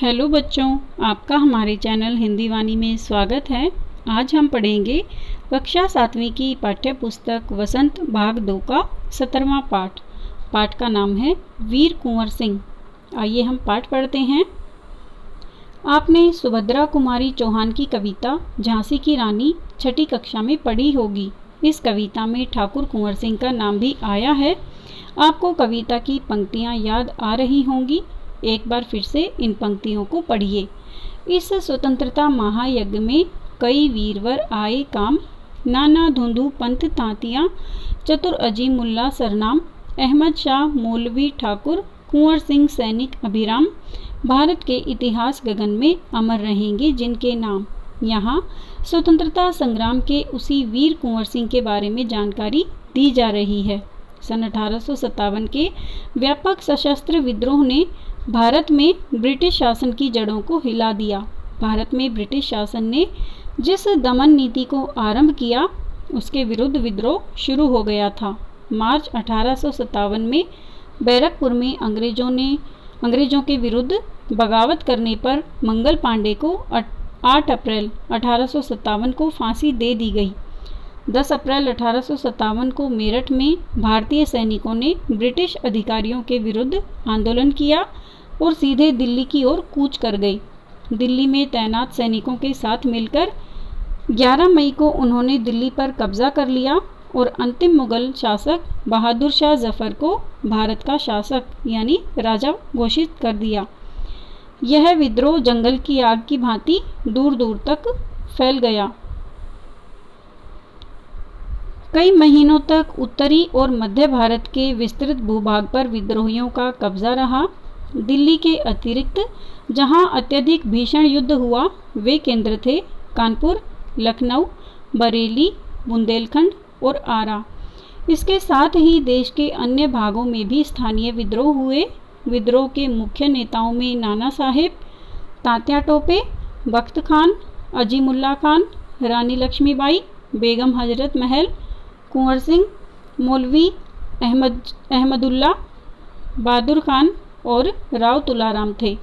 Hello बच्चों, आपका हमारे चैनल हिंदी वाणी में स्वागत है। आज हम पढ़ेंगे कक्षा 7वीं की पाठ्य पुस्तक वसंत भाग 2 का 17वां पाठ। पाठ का नाम है वीर कुंवर सिंह। आइए हम पाठ पढ़ते हैं। आपने सुभद्रा कुमारी चौहान की कविता झांसी की रानी छठी कक्षा में पढ़ी होगी। इस कविता में ठाकुर कुंवर सिंह का नाम भी आया है। आपको कविता की पंक्तियाँ याद आ रही होंगी। एक बार फिर से इन पंक्तियों को पढ़िए। इस स्वतंत्रता महायज्ञ में कई वीरवर आए काम, नाना धुंधु पंथ तांतियाँ, चतुर अजीम मुल्ला सरनाम, अहमद शाह मौलवी ठाकुर कुंवर सिंह सैनिक अभिराम, भारत के इतिहास गगन में अमर रहेंगे जिनके नाम। यहाँ स्वतंत्रता संग्राम के उसी वीर कुंवर सिंह के बारे में जानकारी दी जा रही है। सन 1857 के व्यापक सशस्त्र विद्रोह ने भारत में ब्रिटिश शासन की जड़ों को हिला दिया। भारत में ब्रिटिश शासन ने जिस दमन नीति को आरंभ किया, उसके विरुद्ध विद्रोह शुरू हो गया था। मार्च 1857 में बैरकपुर में अंग्रेजों के विरुद्ध बगावत करने पर मंगल पांडे को 8 अप्रैल 1857 को फांसी दे दी गई। 10 अप्रैल 1857 को मेरठ में भारतीय सैनिकों ने ब्रिटिश अधिकारियों के विरुद्ध आंदोलन किया और सीधे दिल्ली की ओर कूच कर गए। दिल्ली में तैनात सैनिकों के साथ मिलकर 11 मई को उन्होंने दिल्ली पर कब्जा कर लिया और अंतिम मुगल शासक बहादुर शाह जफर को भारत का शासक यानी राजा घोषित कर दिया। यह विद्रोह जंगल की आग की भांति दूर दूर तक फैल गया। कई महीनों तक उत्तरी और मध्य भारत के विस्तृत भूभाग पर विद्रोहियों का कब्जा रहा। दिल्ली के अतिरिक्त जहां अत्यधिक भीषण युद्ध हुआ, वे केंद्र थे कानपुर, लखनऊ, बरेली, बुंदेलखंड और आरा। इसके साथ ही देश के अन्य भागों में भी स्थानीय विद्रोह हुए। विद्रोह के मुख्य नेताओं में नाना साहेब, तात्या टोपे, बख्त खान, अजीमुल्ला खान, रानी लक्ष्मीबाई, बेगम हजरत महल, कुंवर सिंह, मौलवी अहमदुल्ला, बहादुर खान और राव तुलाराम थे।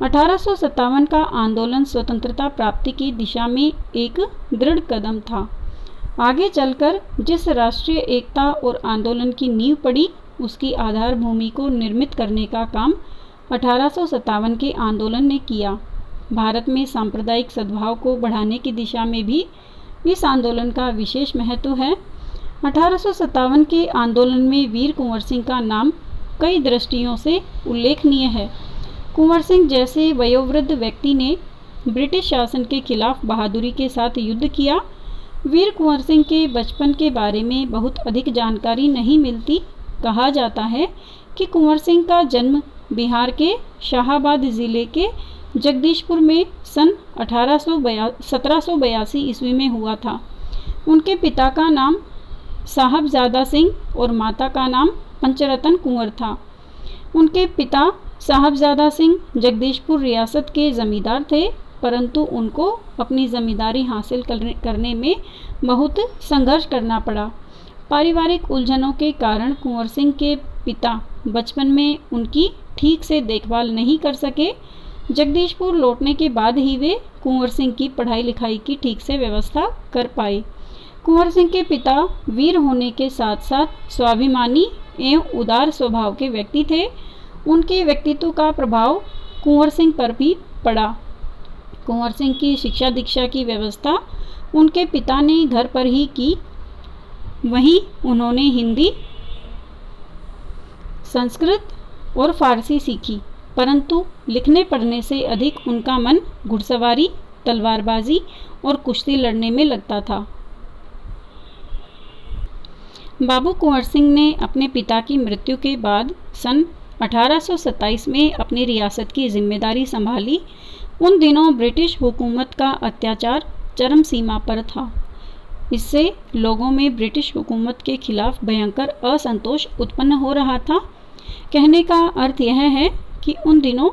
1857 का आंदोलन स्वतंत्रता प्राप्ति की दिशा में एक दृढ़ कदम था। आगे चलकर जिस राष्ट्रीय एकता और आंदोलन की नींव पड़ी, उसकी आधार भूमि को निर्मित करने का काम 1857 के आंदोलन ने किया। भारत में सांप्रदायिक सद्भाव को बढ़ाने की दिशा में भी इस आंदोलन का विशेष महत्व है। 1857 के आंदोलन में वीर कुंवर सिंह का नाम कई दृष्टियों से उल्लेखनीय है। कुंवर सिंह जैसे वयोवृद्ध व्यक्ति ने ब्रिटिश शासन के खिलाफ बहादुरी के साथ युद्ध किया। वीर कुंवर सिंह के बचपन के बारे में बहुत अधिक जानकारी नहीं मिलती। कहा जाता है कि कुंवर सिंह का जन्म बिहार के शाहाबाद ज़िले के जगदीशपुर में सन 1782 ईस्वी में हुआ था। उनके पिता का नाम साहबजादा सिंह और माता का नाम पंचरतन कुंवर था। उनके पिता साहबजादा सिंह जगदीशपुर रियासत के जमींदार थे, परंतु उनको अपनी जमींदारी हासिल करने में बहुत संघर्ष करना पड़ा। पारिवारिक उलझनों के कारण कुंवर सिंह के पिता बचपन में उनकी ठीक से देखभाल नहीं कर सके। जगदीशपुर लौटने के बाद ही वे कुंवर सिंह की पढ़ाई लिखाई की ठीक से व्यवस्था कर पाए। कुंवर सिंह के पिता वीर होने के साथ साथ स्वाभिमानी एवं उदार स्वभाव के व्यक्ति थे। उनके व्यक्तित्व का प्रभाव कुंवर सिंह पर भी पड़ा। कुंवर सिंह की शिक्षा दीक्षा की व्यवस्था उनके पिता ने घर पर ही की। वहीं उन्होंने हिंदी, संस्कृत और फारसी सीखी, परंतु लिखने पढ़ने से अधिक उनका मन घुड़सवारी, तलवारबाजी और कुश्ती लड़ने में लगता था। बाबू कुंवर सिंह ने अपने पिता की मृत्यु के बाद सन 1827 में अपनी रियासत की जिम्मेदारी संभाली। उन दिनों ब्रिटिश हुकूमत का अत्याचार चरम सीमा पर था। इससे लोगों में ब्रिटिश हुकूमत के खिलाफ भयंकर असंतोष उत्पन्न हो रहा था। कहने का अर्थ यह है कि उन दिनों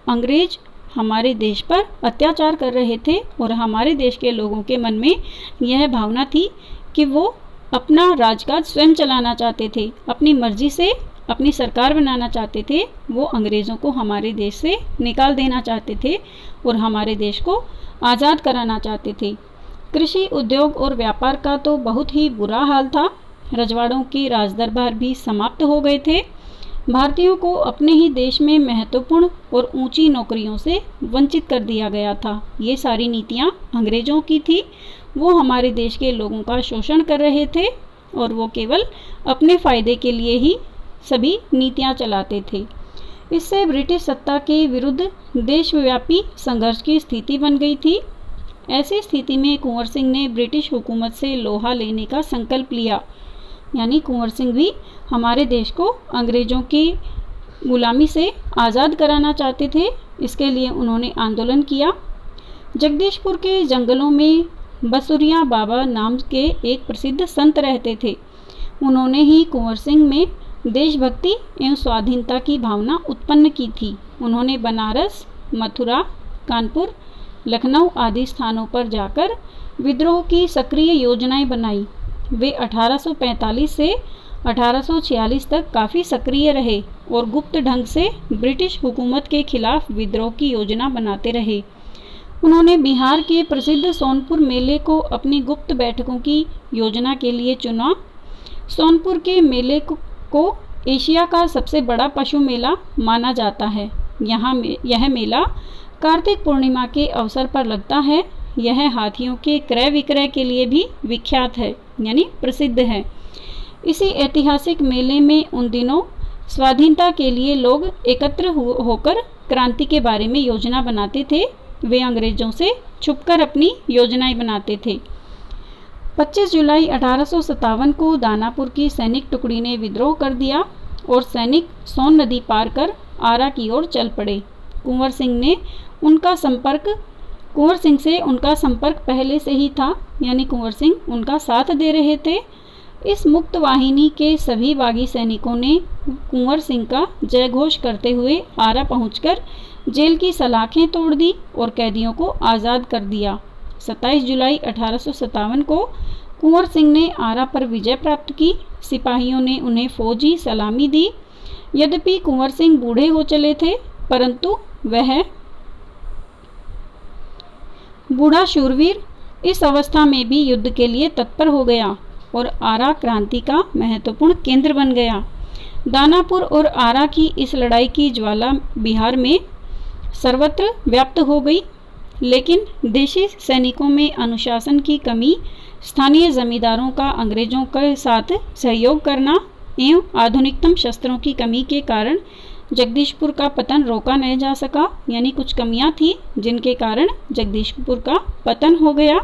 अंग्रेज हमारे देश पर अत्याचार कर रहे थे और हमारे देश के लोगों के मन में यह भावना थी कि वो अपना राजकाज स्वयं चलाना चाहते थे, अपनी मर्जी से अपनी सरकार बनाना चाहते थे, वो अंग्रेज़ों को हमारे देश से निकाल देना चाहते थे और हमारे देश को आज़ाद कराना चाहते थे। कृषि, उद्योग और व्यापार का तो बहुत ही बुरा हाल था। रजवाड़ों के राजदरबार भी समाप्त हो गए थे। भारतीयों को अपने ही देश में महत्वपूर्ण और ऊंची नौकरियों से वंचित कर दिया गया था। ये सारी नीतियाँ अंग्रेज़ों की थी। वो हमारे देश के लोगों का शोषण कर रहे थे और वो केवल अपने फ़ायदे के लिए ही सभी नीतियाँ चलाते थे। इससे ब्रिटिश सत्ता के विरुद्ध देशव्यापी संघर्ष की स्थिति बन गई थी। ऐसी स्थिति में कुंवर सिंह ने ब्रिटिश हुकूमत से लोहा लेने का संकल्प लिया। यानी कुंवर सिंह भी हमारे देश को अंग्रेज़ों की गुलामी से आज़ाद कराना चाहते थे। इसके लिए उन्होंने आंदोलन किया। जगदीशपुर के जंगलों में बसुरिया बाबा नाम के एक प्रसिद्ध संत रहते थे। उन्होंने ही कुंवर सिंह में देशभक्ति एवं स्वाधीनता की भावना उत्पन्न की थी। उन्होंने बनारस, मथुरा, कानपुर, लखनऊ आदि स्थानों पर जाकर विद्रोह की सक्रिय योजनाएं बनाई। वे 1845 से 1846 तक काफ़ी सक्रिय रहे और गुप्त ढंग से ब्रिटिश हुकूमत के खिलाफ विद्रोह की योजना बनाते रहे। उन्होंने बिहार के प्रसिद्ध सोनपुर मेले को अपनी गुप्त बैठकों की योजना के लिए चुना। सोनपुर के मेले को एशिया का सबसे बड़ा पशु मेला माना जाता है। यह मेला कार्तिक पूर्णिमा के अवसर पर लगता है। यह हाथियों के क्रय विक्रय के लिए भी विख्यात है, यानी प्रसिद्ध है। इसी ऐतिहासिक मेले में उन दिनों स्वाधीनता के लिए लोग एकत्र होकर क्रांति के बारे में योजना बनाते थे। वे अंग्रेजों से छुपकर अपनी योजनाएं बनाते थे। 25 जुलाई 1857 को दानापुर की सैनिक टुकड़ी ने विद्रोह कर दिया और सैनिक सोन नदी पार कर आरा की ओर चल पड़े। कुंवर सिंह से उनका संपर्क पहले से ही था, यानी कुंवर सिंह उनका साथ दे रहे थे। इस मुक्त वाहिनी के सभी बागी सैनिकों ने कुंवर सिंह का जयघोष करते हुए आरा पहुंचकर जेल की सलाखें तोड़ दी और कैदियों को आज़ाद कर दिया। 27 जुलाई 1857 को कुंवर सिंह ने आरा पर विजय प्राप्त की। सिपाहियों ने उन्हें फौजी सलामी दी। यद्यपि कुंवर सिंह बूढ़े हो चले थे, परंतु वह बूढ़ा शूरवीर इस अवस्था में भी युद्ध के लिए तत्पर हो गया और आरा क्रांति का महत्वपूर्ण केंद्र बन गया। दानापुर और आरा की इस लड़ाई की ज्वाला बिहार में सर्वत्र व्याप्त हो गई, लेकिन देशी सैनिकों में अनुशासन की कमी, स्थानीय जमींदारों का अंग्रेजों के साथ सहयोग करना एवं आधुनिकतम शस्त्रों की कमी के कारण जगदीशपुर का पतन रोका नहीं जा सका। यानी कुछ कमियां थी जिनके कारण जगदीशपुर का पतन हो गया।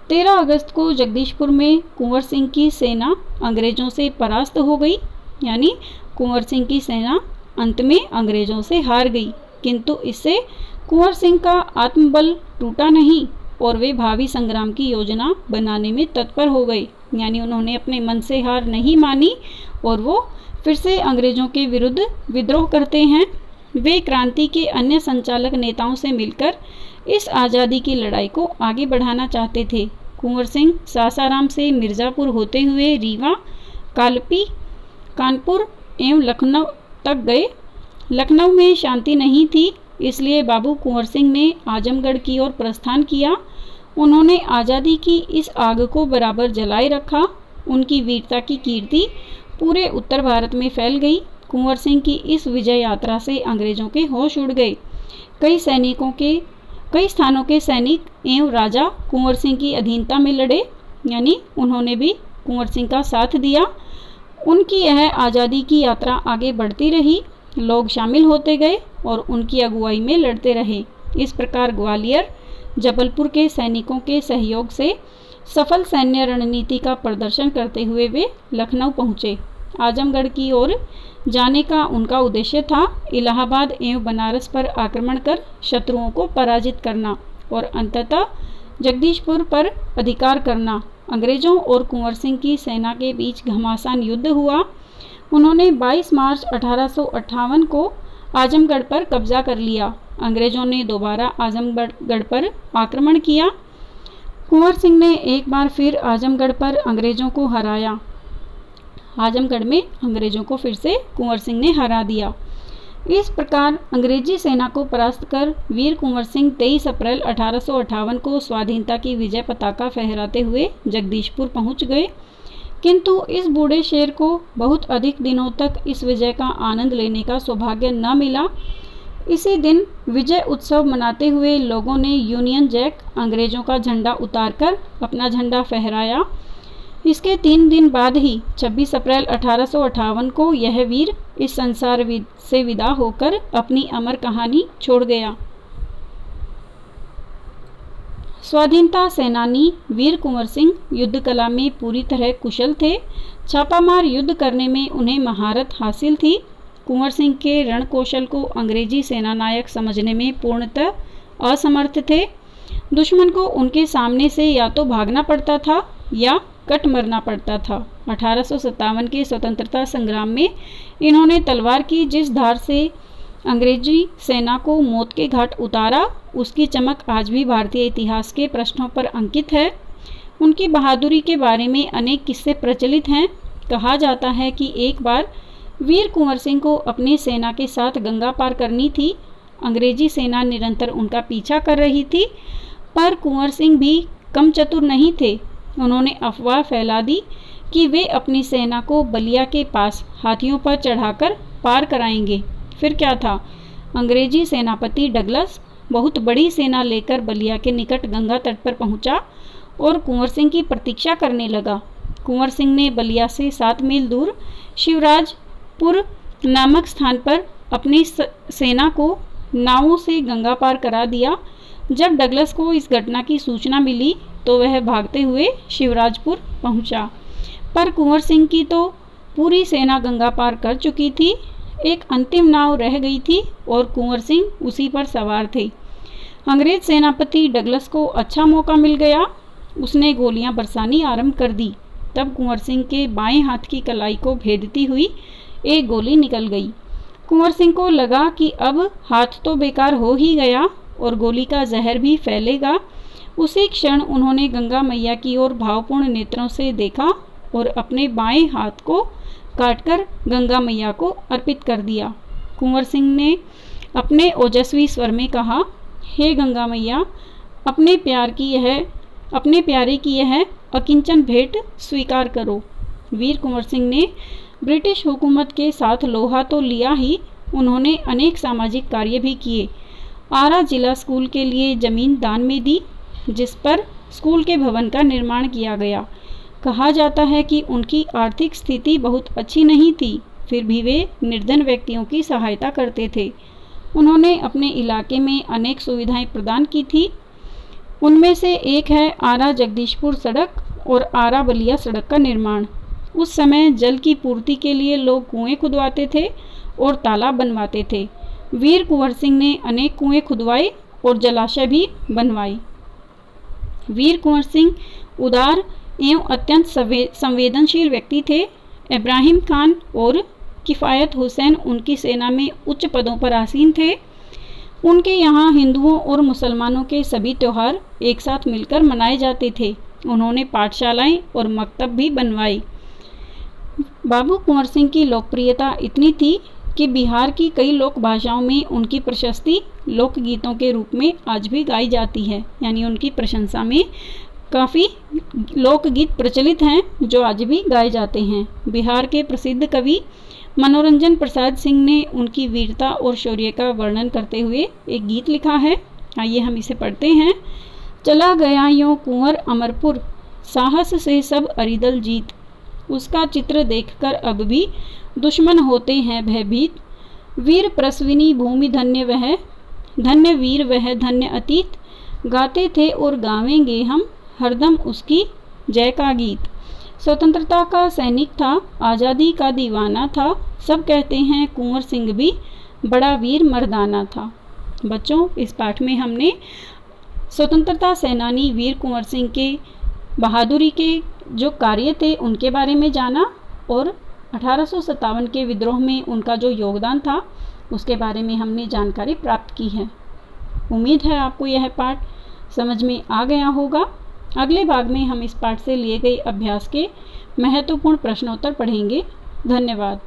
13 अगस्त को जगदीशपुर में कुंवर सिंह की सेना अंग्रेजों से परास्त हो गई। यानी कुंवर सिंह की सेना अंत में अंग्रेजों से हार गई, किंतु इससे कुंवर सिंह का आत्मबल टूटा नहीं और वे भावी संग्राम की योजना बनाने में तत्पर हो गए। यानी उन्होंने अपने मन से हार नहीं मानी और वो फिर से अंग्रेजों के विरुद्ध विद्रोह करते हैं। वे क्रांति के अन्य संचालक नेताओं से मिलकर इस आज़ादी की लड़ाई को आगे बढ़ाना चाहते थे। कुंवर सिंह सासाराम से मिर्ज़ापुर होते हुए रीवा, कालपी, कानपुर एवं लखनऊ तक गए। लखनऊ में शांति नहीं थी, इसलिए बाबू कुंवर सिंह ने आजमगढ़ की ओर प्रस्थान किया। उन्होंने आज़ादी की इस आग को बराबर जलाए रखा। उनकी वीरता की कीर्ति पूरे उत्तर भारत में फैल गई। कुंवर सिंह की इस विजय यात्रा से अंग्रेजों के होश उड़ गए। कई स्थानों के सैनिक एवं राजा कुंवर सिंह की अधीनता में लड़े, यानी उन्होंने भी कुंवर सिंह का साथ दिया। उनकी यह आज़ादी की यात्रा आगे बढ़ती रही। लोग शामिल होते गए और उनकी अगुवाई में लड़ते रहे। इस प्रकार ग्वालियर, जबलपुर के सैनिकों के सहयोग से सफल सैन्य रणनीति का प्रदर्शन करते हुए वे लखनऊ पहुँचे। आजमगढ़ की ओर जाने का उनका उद्देश्य था इलाहाबाद एवं बनारस पर आक्रमण कर शत्रुओं को पराजित करना और अंततः जगदीशपुर पर अधिकार करना। अंग्रेजों और कुंवर सिंह की सेना के बीच घमासान युद्ध हुआ। उन्होंने 22 मार्च 1858 को आजमगढ़ पर कब्जा कर लिया। अंग्रेजों ने दोबारा आजमगढ़ पर आक्रमण किया। कुंवर सिंह ने एक बार फिर आजमगढ़ पर अंग्रेजों को हराया। आजमगढ़ में अंग्रेजों को फिर से कुंवर सिंह ने हरा दिया। इस प्रकार अंग्रेजी सेना को परास्त कर वीर कुंवर सिंह 23 अप्रैल 1858 को स्वाधीनता की विजय पताका फहराते हुए जगदीशपुर पहुंच गए। किंतु इस बूढ़े शेर को बहुत अधिक दिनों तक इस विजय का आनंद लेने का सौभाग्य न मिला। इसी दिन विजय उत्सव मनाते हुए लोगों ने यूनियन जैक अंग्रेजों का झंडा उतारकर अपना झंडा फहराया। इसके 3 दिन बाद ही 26 अप्रैल 1858 को यह वीर इस संसार से विदा होकर अपनी अमर कहानी छोड़ गया। स्वाधीनता सेनानी वीर कुंवर सिंह युद्ध कला में पूरी तरह कुशल थे। छापामार युद्ध करने में उन्हें महारत हासिल थी। कुंवर सिंह के रण कौशल को अंग्रेजी सेनानायक समझने में पूर्णतः असमर्थ थे। दुश्मन को उनके सामने से या तो भागना पड़ता था या कट मरना पड़ता था। 1857 के स्वतंत्रता संग्राम में इन्होंने तलवार की जिस धार से अंग्रेजी सेना को मौत के घाट उतारा, उसकी चमक आज भी भारतीय इतिहास के पृष्ठों पर अंकित है। उनकी बहादुरी के बारे में अनेक किस्से प्रचलित हैं। कहा जाता है कि एक बार वीर कुंवर सिंह को अपनी सेना के साथ गंगा पार करनी थी। अंग्रेजी सेना निरंतर उनका पीछा कर रही थी, पर कुंवर सिंह भी कम चतुर नहीं थे। उन्होंने अफवाह फैला दी कि वे अपनी सेना को बलिया के पास हाथियों पर चढ़ाकर पार कराएंगे। फिर क्या था, अंग्रेजी सेनापति डगलस बहुत बड़ी सेना लेकर बलिया के निकट गंगा तट पर पहुंचा और कुंवर सिंह की प्रतीक्षा करने लगा। कुंवर सिंह ने बलिया से 7 मील दूर शिवराजपुर नामक स्थान पर अपनी सेना को नावों से गंगा पार करा दिया। जब डगलस को इस घटना की सूचना मिली तो वह भागते हुए शिवराजपुर पहुंचा, पर कुंवर सिंह की तो पूरी सेना गंगा पार कर चुकी थी। एक अंतिम नाव रह गई थी और कुंवर सिंह उसी पर सवार थे। अंग्रेज सेनापति डगलस को अच्छा मौका मिल गया। उसने गोलियां बरसानी आरंभ कर दी। तब कुंवर सिंह के बाएं हाथ की कलाई को भेदती हुई एक गोली निकल गई। कुंवर सिंह को लगा कि अब हाथ तो बेकार हो ही गया और गोली का जहर भी फैलेगा। उसी क्षण उन्होंने गंगा मैया की ओर भावपूर्ण नेत्रों से देखा और अपने बाएं हाथ को काटकर गंगा मैया को अर्पित कर दिया। कुंवर सिंह ने अपने ओजस्वी स्वर में कहा, हे गंगा मैया, अपने प्यारे की यह अकिंचन भेंट स्वीकार करो। वीर कुंवर सिंह ने ब्रिटिश हुकूमत के साथ लोहा तो लिया ही, उन्होंने अनेक सामाजिक कार्य भी किए। आरा जिला स्कूल के लिए जमीन दान में दी, जिस पर स्कूल के भवन का निर्माण किया गया। कहा जाता है कि उनकी आर्थिक स्थिति बहुत अच्छी नहीं थी, फिर भी वे निर्धन व्यक्तियों की सहायता करते थे। उन्होंने अपने इलाके में अनेक सुविधाएं प्रदान की थी। उनमें से एक है आरा जगदीशपुर सड़क और आरा बलिया सड़क का निर्माण। उस समय जल की पूर्ति के लिए लोग कुएं खुदवाते थे और तालाब बनवाते थे। वीर कुंवर सिंह ने अनेक कुएं खुदवाए और जलाशय भी बनवाए। वीर कुंवर सिंह उदार एवं अत्यंत संवेदनशील व्यक्ति थे। इब्राहिम खान और किफ़ायत हुसैन उनकी सेना में उच्च पदों पर आसीन थे। उनके यहाँ हिंदुओं और मुसलमानों के सभी त्यौहार एक साथ मिलकर मनाए जाते थे। उन्होंने पाठशालाएं और मकतब भी बनवाए। बाबू कुंवर सिंह की लोकप्रियता इतनी थी कि बिहार की कई लोक भाषाओं में उनकी प्रशस्ति लोकगीतों के रूप में आज भी गाई जाती है। यानी उनकी प्रशंसा में काफ़ी लोकगीत प्रचलित हैं जो आज भी गाए जाते हैं। बिहार के प्रसिद्ध कवि मनोरंजन प्रसाद सिंह ने उनकी वीरता और शौर्य का वर्णन करते हुए एक गीत लिखा है। आइए हम इसे पढ़ते हैं। चला गया यों कुंवर अमरपुर, साहस से सब अरिदल जीत। उसका चित्र देखकर अब भी दुश्मन होते हैं भयभीत। वीर प्रसविनी भूमि धन्य वह, धन्य वीर वह धन्य अतीत। गाते थे और गावेंगे हम हरदम उसकी जय का गीत। स्वतंत्रता का सैनिक था, आज़ादी का दीवाना था। सब कहते हैं कुंवर सिंह भी बड़ा वीर मर्दाना था। बच्चों, इस पाठ में हमने स्वतंत्रता सेनानी वीर कुंवर सिंह के बहादुरी के जो कार्य थे उनके बारे में जाना और 1857 के विद्रोह में उनका जो योगदान था उसके बारे में हमने जानकारी प्राप्त की है। उम्मीद है आपको यह पाठ समझ में आ गया होगा। अगले भाग में हम इस पाठ से लिए गए अभ्यास के महत्वपूर्ण प्रश्नोत्तर पढ़ेंगे। धन्यवाद।